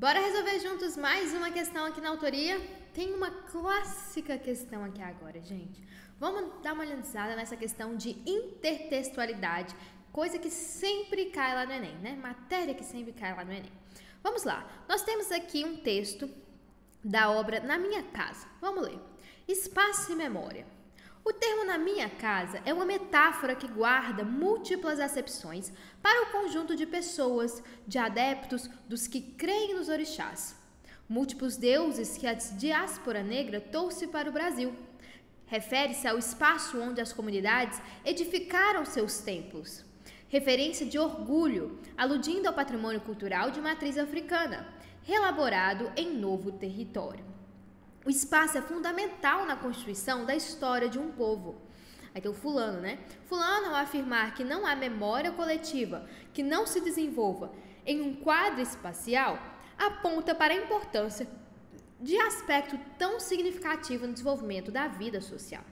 Bora resolver juntos mais uma questão aqui na autoria? Tem uma clássica questão aqui agora, gente. Vamos dar uma analisada nessa questão de intertextualidade, coisa que sempre cai lá no Enem, né? Matéria que sempre cai lá no Enem. Vamos lá. Nós temos aqui um texto da obra Na Minha Casa. Vamos ler. Espaço e memória. O termo na minha casa é uma metáfora que guarda múltiplas acepções para o conjunto de pessoas, de adeptos, dos que creem nos orixás. Múltiplos deuses que a diáspora negra trouxe para o Brasil. Refere-se ao espaço onde as comunidades edificaram seus templos. Referência de orgulho, aludindo ao patrimônio cultural de matriz africana, reelaborado em novo território. O espaço é fundamental na constituição da história de um povo. Aí tem o fulano, né? Fulano, ao afirmar que não há memória coletiva que não se desenvolva em um quadro espacial, aponta para a importância de aspecto tão significativo no desenvolvimento da vida social.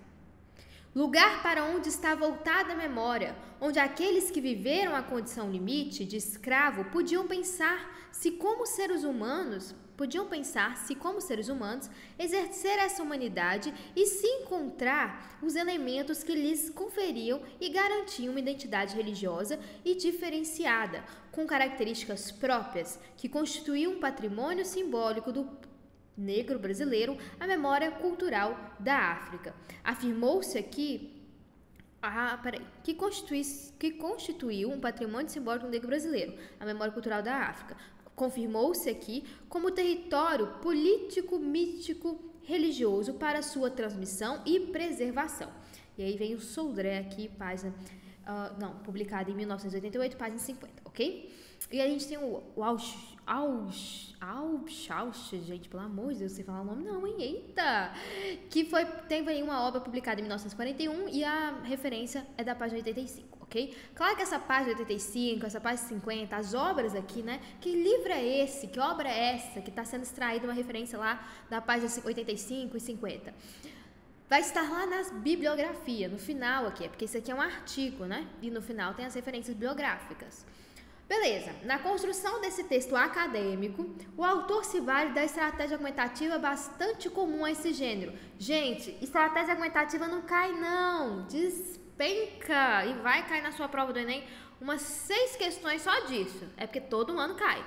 Lugar para onde está voltada a memória, onde aqueles que viveram a condição limite de escravo podiam pensar se como seres humanos exercer essa humanidade e se encontrar os elementos que lhes conferiam e garantiam uma identidade religiosa e diferenciada, com características próprias que constituíam um patrimônio simbólico do negro brasileiro, a memória cultural da África. Afirmou-se aqui que constituiu um patrimônio simbólico do negro brasileiro, a memória cultural da África. Confirmou-se aqui como território político, místico, religioso para sua transmissão e preservação. E aí vem o Sodré aqui, página, publicado em 1988, página 50, ok? E a gente tem o Albschaus, gente, pelo amor de Deus, não sei falar o nome não, hein? Eita! Que teve aí uma obra publicada em 1941 e a referência é da página 85, ok? Claro que essa página 85, essa página 50, as obras aqui, né? Que livro é esse? Que obra é essa? Que está sendo extraída uma referência lá da página 85 e 50. Vai estar lá nas bibliografias, no final aqui, porque isso aqui é um artigo, né? E no final tem as referências bibliográficas. Beleza, na construção desse texto acadêmico, o autor se vale da estratégia argumentativa bastante comum a esse gênero. Gente, estratégia argumentativa não cai não, despenca e vai cair na sua prova do Enem umas 6 questões só disso, é porque todo ano cai.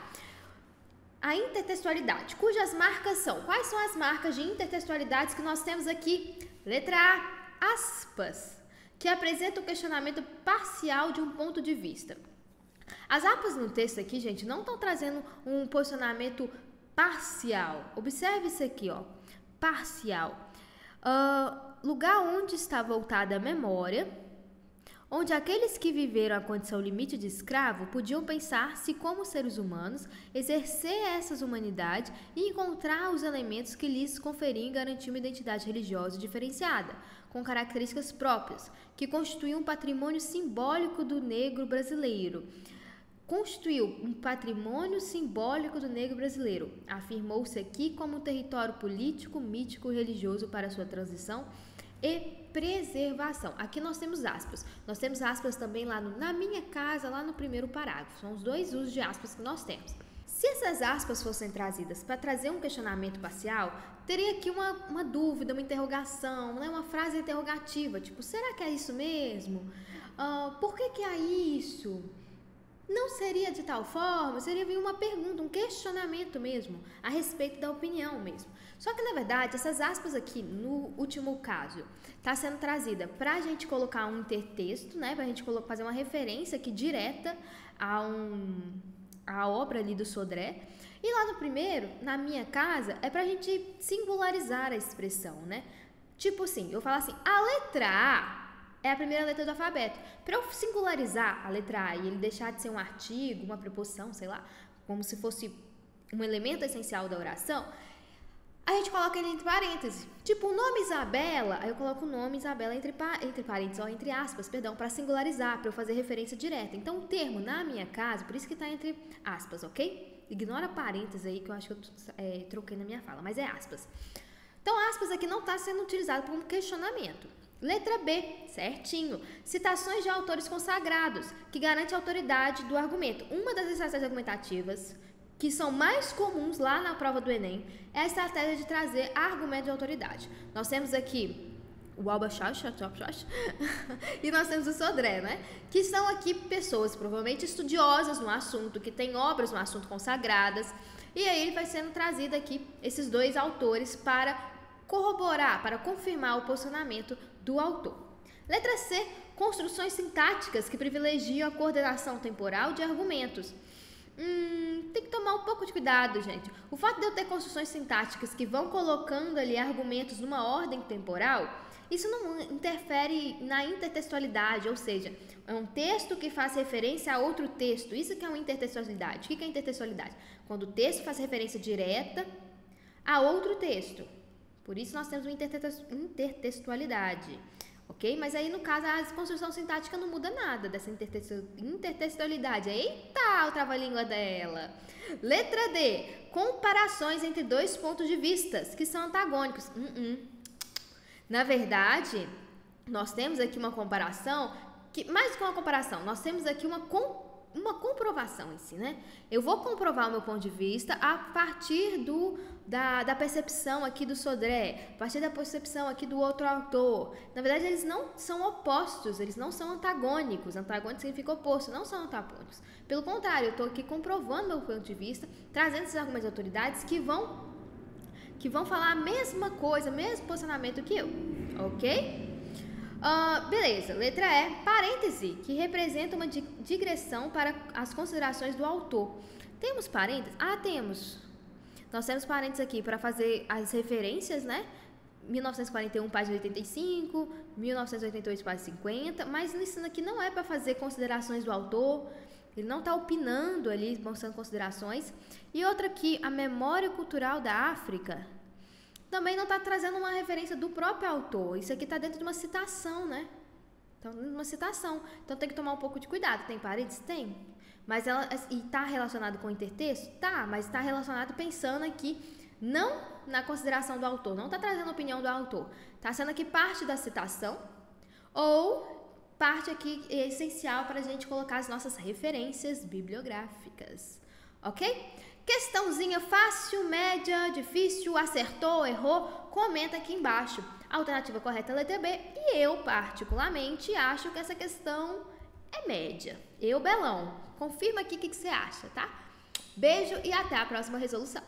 A intertextualidade, cujas marcas são, quais são as marcas de intertextualidades que nós temos aqui? Letra A, aspas, que apresenta o questionamento parcial de um ponto de vista. As aspas no texto aqui, gente, não estão trazendo um posicionamento parcial. Observe isso aqui, ó. Parcial. Lugar onde está voltada a memória, onde aqueles que viveram a condição limite de escravo podiam pensar se como seres humanos exercer essas humanidades e encontrar os elementos que lhes conferiam e garantiam uma identidade religiosa diferenciada, com características próprias, que constituíam um patrimônio simbólico do negro brasileiro. Afirmou-se aqui como um território político, mítico, religioso para sua transição e preservação. Aqui nós temos aspas. Nós temos aspas também lá na minha casa, lá no primeiro parágrafo. São os 2 usos de aspas que nós temos. Se essas aspas fossem trazidas para trazer um questionamento parcial, teria aqui uma dúvida, uma interrogação, né? Uma frase interrogativa, tipo, será que é isso mesmo? Por que é isso? Não seria de tal forma, seria uma pergunta, um questionamento mesmo, a respeito da opinião mesmo. Só que, na verdade, essas aspas aqui, no último caso, está sendo trazida para a gente colocar um intertexto, né? Para a gente fazer uma referência aqui direta a obra ali do Sodré. E lá no primeiro, na minha casa, é pra gente singularizar a expressão, né? Tipo assim, eu falo assim, a letra A é a primeira letra do alfabeto. Para eu singularizar a letra A e ele deixar de ser um artigo, uma preposição, sei lá, como se fosse um elemento essencial da oração, a gente coloca ele entre parênteses. Tipo, o nome Isabela, aí eu coloco o nome Isabela entre parênteses, ó, entre aspas, perdão, para singularizar, para eu fazer referência direta. Então, o termo na minha casa, por isso que está entre aspas, ok? Ignora parênteses aí, que eu acho que eu troquei na minha fala, mas é aspas. Então, aspas aqui não está sendo utilizado como questionamento. Letra B, certinho. Citações de autores consagrados, que garante a autoridade do argumento. Uma das estratégias argumentativas que são mais comuns lá na prova do Enem é a estratégia de trazer argumento de autoridade. Nós temos aqui o Alba Chach e nós temos o Sodré, né? Que são aqui pessoas provavelmente estudiosas no assunto, que têm obras no assunto consagradas, e aí ele vai sendo trazido aqui esses dois autores para corroborar, para confirmar o posicionamento do autor. Letra C, construções sintáticas que privilegiam a coordenação temporal de argumentos. Tem que tomar um pouco de cuidado, gente. O fato de eu ter construções sintáticas que vão colocando ali argumentos numa ordem temporal, isso não interfere na intertextualidade, ou seja, é um texto que faz referência a outro texto. Isso que é uma intertextualidade. O que é intertextualidade? Quando o texto faz referência direta a outro texto. Por isso nós temos uma intertextualidade. Ok? Mas aí, no caso, a construção sintática não muda nada dessa intertextualidade. Eita, o trava-língua dela. Letra D. Comparações entre dois pontos de vista que são antagônicos. Na verdade, nós temos aqui uma comparação, que mais do que uma comparação, nós temos aqui uma comprovação em si, né? Eu vou comprovar o meu ponto de vista a partir da percepção aqui do Sodré, a partir da percepção aqui do outro autor. Na verdade, eles não são opostos, eles não são antagônicos. Antagônico significa oposto, não são antagônicos. Pelo contrário, eu estou aqui comprovando meu ponto de vista, trazendo esses argumentos de autoridades que vão falar a mesma coisa, mesmo posicionamento que eu, ok? Beleza, letra E, parêntese, que representa uma digressão para as considerações do autor. Temos parênteses? Temos. Nós temos parênteses aqui para fazer as referências, né? 1941, página 85, 1988, página 50, mas isso aqui não é para fazer considerações do autor, ele não está opinando ali, mostrando considerações. E outra aqui, a memória cultural da África, também não está trazendo uma referência do próprio autor. Isso aqui está dentro de uma citação, né? Então, uma citação. Então, tem que tomar um pouco de cuidado. Tem parênteses? Tem. Mas ela está relacionado com o intertexto? Tá, mas está relacionado pensando aqui, não na consideração do autor. Não está trazendo a opinião do autor. Está sendo aqui parte da citação ou parte aqui essencial para a gente colocar as nossas referências bibliográficas. Ok? Questãozinha fácil, média, difícil, acertou, errou? Comenta aqui embaixo. A alternativa correta é a letra B e eu, particularmente, acho que essa questão é média. Eu, Belão. Confirma aqui o que você acha, tá? Beijo e até a próxima resolução.